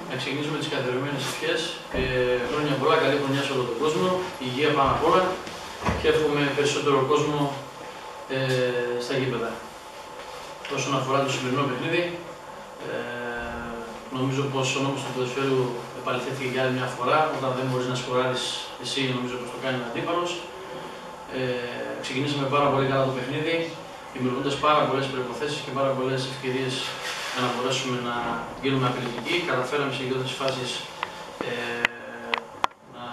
Να ξεκινήσουμε τις καθιερωμένες ευχές. Χρόνια πολλά, καλή χρονιά σε όλο τον κόσμο, υγεία πάνω απ' όλα και εύχομαι περισσότερο κόσμο στα γήπεδα. Όσον αφορά το σημερινό παιχνίδι, νομίζω πως ο νόμος του ποδοσφαίρου επαληθεύτηκε για άλλη μια φορά. Όταν δεν μπορείς να σκοράρεις εσύ, νομίζω πως το κάνει ο αντίπαλος. Ξεκινήσαμε πάρα πολύ καλά το παιχνίδι, δημιουργώντας πάρα πολλές προϋποθέσεις και πάρα πολλές ευκαιρίες για να μπορέσουμε να γίνουμε απειλητικοί. Καταφέραμε σε γύρω φάσεις να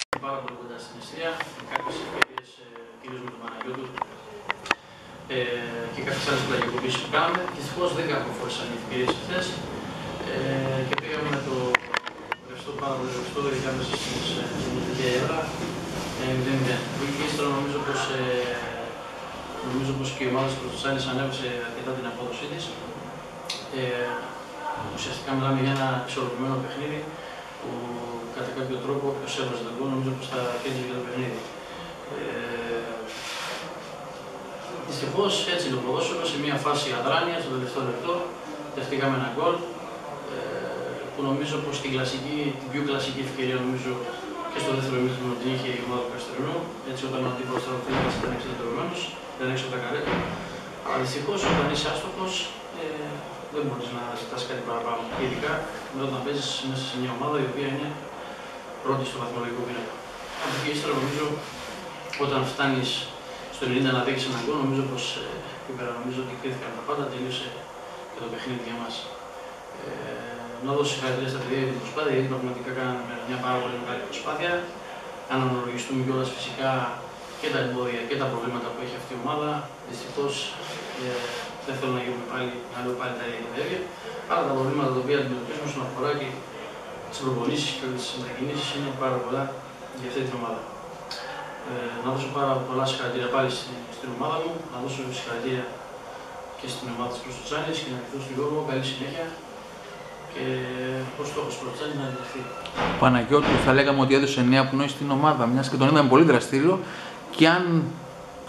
είναι πάρα πολύ κοντά στην αιστεία, με κάποιες ευκαιρίες κυρίως με τον Παναγιώτου και κάποιες άλλες πλαγιοκοπήσεις που κάναμε. Δυστυχώς δεν καρποφόρησαν οι ευκαιρίες αυτές και πήγαμε με το ρευστό, πάρα πολύ ρευστό, ειδικά μέσα στην τελική έδρα. 0-0. Και ύστερα νομίζω πως και η ομάδα της Πρωτοτσάλης ανέβασε αρκετά την απόδοσή της. Ουσιαστικά μιλάμε για ένα ισορροπημένο παιχνίδι που κατά κάποιο τρόπο όποιος έβαζε τον γκολ νομίζω πως θα κέρδιζε για το παιχνίδι. Δυστυχώς έτσι το ποδόσφαιρο, σε μια φάση αδράνεια, στο τελευταίο λεπτό, δεχτήκαμε ένα γκολ που νομίζω πως την πιο κλασική ευκαιρία νομίζω και στο δεύτερο ημίχρονο την είχε η ομάδα του Καστρινού. Έτσι, όταν ο αντίπαλος τραυματίας ήταν εξεδετερωμένος, δεν έξω από τα καρέτα. Αλλά δυστυχώς, όταν είσαι άστοχος, δεν μπορείς να ζητάς κάτι παραπάνω. Και ειδικά όταν παίζεις μέσα σε μια ομάδα η οποία είναι πρώτη στο βαθμολογικό πίνακα. Από εκεί ύστερα, νομίζω, όταν φτάνεις στο 90 να δείξεις έναν γκολ, νομίζω πως νομίζω ότι κρίθηκαν τα πάντα, τελείωσε και το παιχνίδι για μας. Να δώσω συγχαρητήρια στα παιδιά για την προσπάθεια, γιατί πραγματικά κάναμε μια πάρα πολύ μεγάλη προσπάθεια. Αν αναλογιστούμε κιόλας φυσικά και τα εμπόδια και τα προβλήματα που έχει αυτή η ομάδα, δυστυχώς δεν θέλω να γίνουμε πάλι τα ίδια παιδιά. Αλλά τα προβλήματα τα οποία αντιμετωπίζουμε όσον αφορά και τις προπονήσεις και τις μετακινήσεις είναι πάρα πολλά για αυτή την ομάδα. Να δώσω πάρα πολλά συγχαρητήρια πάλι στην ομάδα μου, να δώσω συγχαρητήρια και στην ομάδα της Πρωτοτσάλης και να ευχηθώ στον Γιώργο καλή συνέχεια. Και ο στόχος του Πρωτοτσάλης να επιτευχθεί. Ο Παναγιώτου θα λέγαμε ότι έδωσε νέα πνοή στην ομάδα, μιας και τον είδαμε πολύ δραστήριο, και αν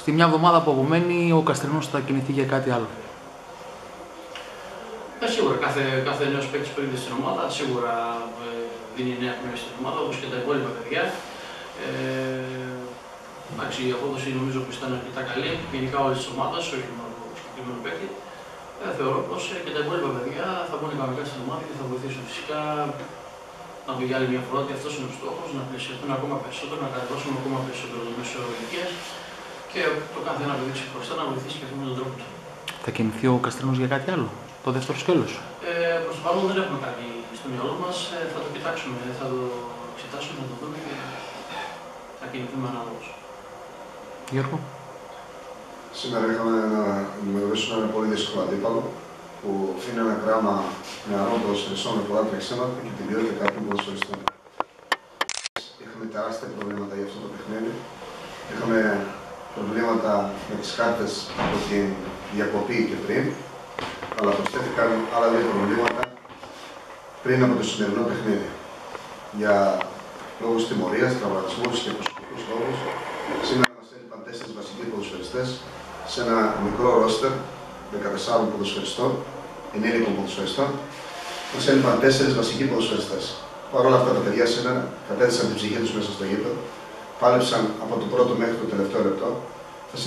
στη μια εβδομάδα που απομένει ο Καστρινός θα κινηθεί για κάτι άλλο. Σίγουρα κάθε νέος παίκτης που έρχεται στην ομάδα σίγουρα δίνει νέα πνοή στην ομάδα, όπως και τα υπόλοιπα παιδιά. Εντάξει, η απόδοση νομίζω πως ήταν αρκετά καλή, γενικά όλης της ομάδας, όχι μόνο του συγκεκριμένου παίκτη. Θεωρώ πως και τα υπόλοιπα παιδιά θα μπουν κανονικά στην ομάδα και θα βοηθήσουν φυσικά να πω για άλλη μια φορά ότι αυτός είναι ο στόχος, να πλησιαστούν ακόμα περισσότερο, να κατεβάσουν ακόμα περισσότερο το μέσο ηλικίας και το κάθε ένα παιδί ξεχωριστά να βοηθήσει και αυτόν τον τρόπο του. Θα κινηθεί ο Καστρινός για κάτι άλλο, το δεύτερο σκέλος? Προς το παρόν δεν έχουμε κάτι στο μυαλό μας, θα το κοιτάξουμε, θα το εξετάσουμε, θα το δούμε και θα κινηθούμε ανάλογος. Γιώργο. Σήμερα είχαμε να αντιμετωπίσουμε ένα πολύ δύσκολο αντίπαλο που είναι ένα γράμμα νεαρών ποδοσφαιριστών με πολλά τρεξίματα και την ποιότητα κάποιων ποδοσφαιριστών. Είχαμε τεράστια προβλήματα για αυτό το παιχνίδι. Είχαμε προβλήματα με τις κάρτες από την διακοπή και πριν, αλλά προσθέθηκαν άλλα δύο προβλήματα πριν από το σημερινό παιχνίδι. Για λόγους τιμωρίας, τραυματισμούς και προσωπικούς λόγους, σήμερα μας έλειπαν 4 βασικοί ποδοσφαιριστές σε ένα μικρό ρόστερ 14 ποδοσφαιριστών, ενήλικων ποδοσφαιριστών. Μας έλειπαν 4 βασικοί ποδοσφαιριστές. Παρ' όλα αυτά τα παιδιά σήμερα κατέθεσαν την ψυχή τους μέσα στο γήπεδο, πάλεψαν από το πρώτο μέχρι το τελευταίο λεπτό. Θα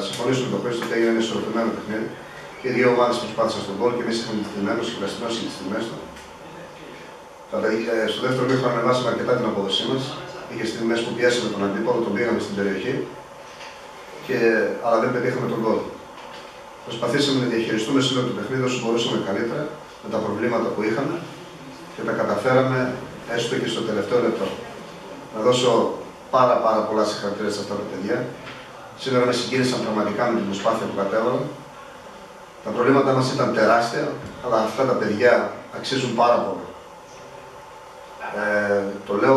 συμφωνήσουμε με το Χρήστο ότι έγινε ένα ισορροπημένο παιχνίδι και οι δύο ομάδες προσπάθησαν στον γκολ και εμείς είχαμε τιμημένους και Καστρινός είχε τις τιμές του. Στο δεύτερο μήχρονο ανεβάσαμε αρκετά την απόδοσή μας. Είχε στιγμές που πιέσαμε τον αντίπαλο, τον πήγαμε στην περιοχή, αλλά δεν πετύχαμε τον γκολ. Προσπαθήσαμε να διαχειριστούμε σήμερα το παιχνίδι όσο μπορούσαμε καλύτερα με τα προβλήματα που είχαμε και τα καταφέραμε έστω και στο τελευταίο λεπτό. Να δώσω πάρα πολλά συγχαρητήρια σε αυτά τα παιδιά. Σήμερα με συγκίνησαν πραγματικά με την προσπάθεια που κατέβαλαν. Τα προβλήματά μας ήταν τεράστια, αλλά αυτά τα παιδιά αξίζουν πάρα πολύ. Το λέω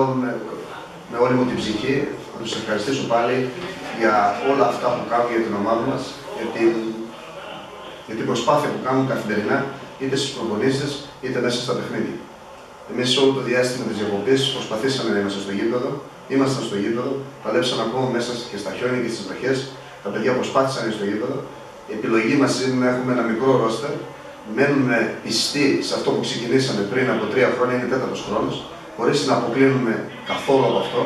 με όλη μου την ψυχή, να τους ευχαριστήσω πάλι για όλα αυτά που κάνουν για την ομάδα μας, για την προσπάθεια που κάνουν καθημερινά, είτε στις προπονήσεις, είτε μέσα στα παιχνίδια. Εμείς όλο το διάστημα της διακοπής προσπαθήσαμε να είμαστε στο γήπεδο, ήμασταν στο γήπεδο, παλέψαμε ακόμα μέσα και στα χιόνια και στις βροχές. Τα παιδιά προσπάθησαν να είναι στο γήπεδο. Η επιλογή μας είναι να έχουμε ένα μικρό ρόστερ μένουμε πιστοί σε αυτό που ξεκινήσαμε πριν από 3 χρόνια, είναι 4ος χρόνος, χωρίς να αποκλίνουμε καθόλου από αυτό,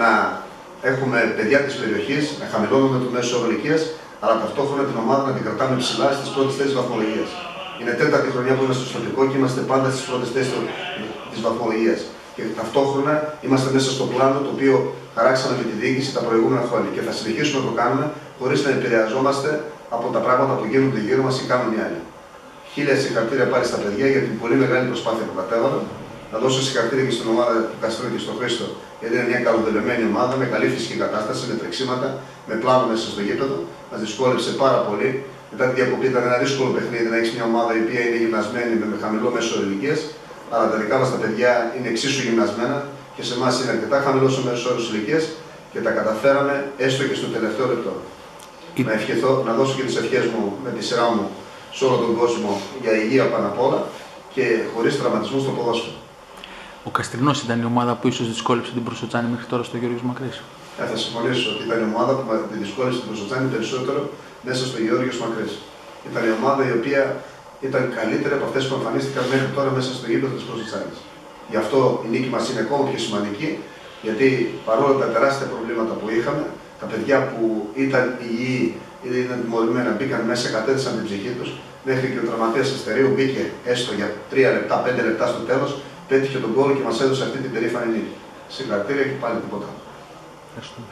να έχουμε παιδιά της περιοχής, να χαμηλώνουμε το μέσο όρο ηλικίας, αλλά ταυτόχρονα την ομάδα να την κρατάμε ψηλά στις πρώτες θέσεις βαθμολογίας. Είναι 4η χρονιά που είμαστε στο τοπικό και είμαστε πάντα στις πρώτες θέσεις της βαθμολογίας. Και ταυτόχρονα είμαστε μέσα στο πλάνο το οποίο χαράξαμε με τη διοίκηση τα προηγούμενα χρόνια. Και θα συνεχίσουμε να το κάνουμε χωρίς να επηρεαζόμαστε από τα πράγματα που γίνονται γύρω μας ή κάνουν οι άλλοι. 1000 συγχαρητήρια πάλι στα παιδιά για την πολύ μεγάλη προσπάθεια που κατέβαλαν. Να δώσω συγχαρητήρια και στην ομάδα του Καστρού και στον Χρήστο, γιατί είναι μια καλοδελεμένη ομάδα με καλή φυσική κατάσταση, με τρεξίματα, με πλάνο μέσα στο γήπεδο. Μας δυσκόλεψε πάρα πολύ. Μετά τη διακοπή ήταν ένα δύσκολο παιχνίδι να έχει μια ομάδα η οποία είναι γυμνασμένη με χαμηλό μέσο ηλικίας. Αλλά τα δικά μας τα παιδιά είναι εξίσου γυμνασμένα και σε εμάς είναι αρκετά χαμηλός ο μέσος όρος ηλικίας και τα καταφέραμε έστω και στο τελευταίο λεπτό. Να ευχηθώ, να δώσω και τις ευχές μου με τη σειρά μου σε όλο τον κόσμο για υγεία πάνω απ' όλα και χωρίς τραυματισμού στο ποδόσφαιρο. Ο Καστρινός ήταν η ομάδα που ίσως δυσκόλεψε την Προσοτσάνη μέχρι τώρα στο Γεώργιος Μακρύς. Θα συμφωνήσω ότι ήταν η ομάδα που τη δυσκόλεψε την Προσοτσάνη περισσότερο μέσα στο Γεώργιος Μακρύς. Ήταν η ομάδα η οποία ήταν καλύτερη από αυτές που εμφανίστηκαν μέχρι τώρα μέσα στο γήπεδο της Προσοτσάνης. Γι' αυτό η νίκη μας είναι ακόμα πιο σημαντική, γιατί παρόλο τα τεράστια προβλήματα που είχαμε, τα παιδιά που ήταν υγιεί ή ήταν τιμωρημένα μπήκαν μέσα, κατέδεσαν την ψυχή τους, μέχρι και ο τραυματίας Αστερίου μπήκε έστω για 3 λεπτά, 5 λεπτά στο τέλος, πέτυχε τον γκολ και μας έδωσε αυτή την περήφανη νίκη. Συγχαρητήρια και πάλι τίποτα. Ευχαριστούμε.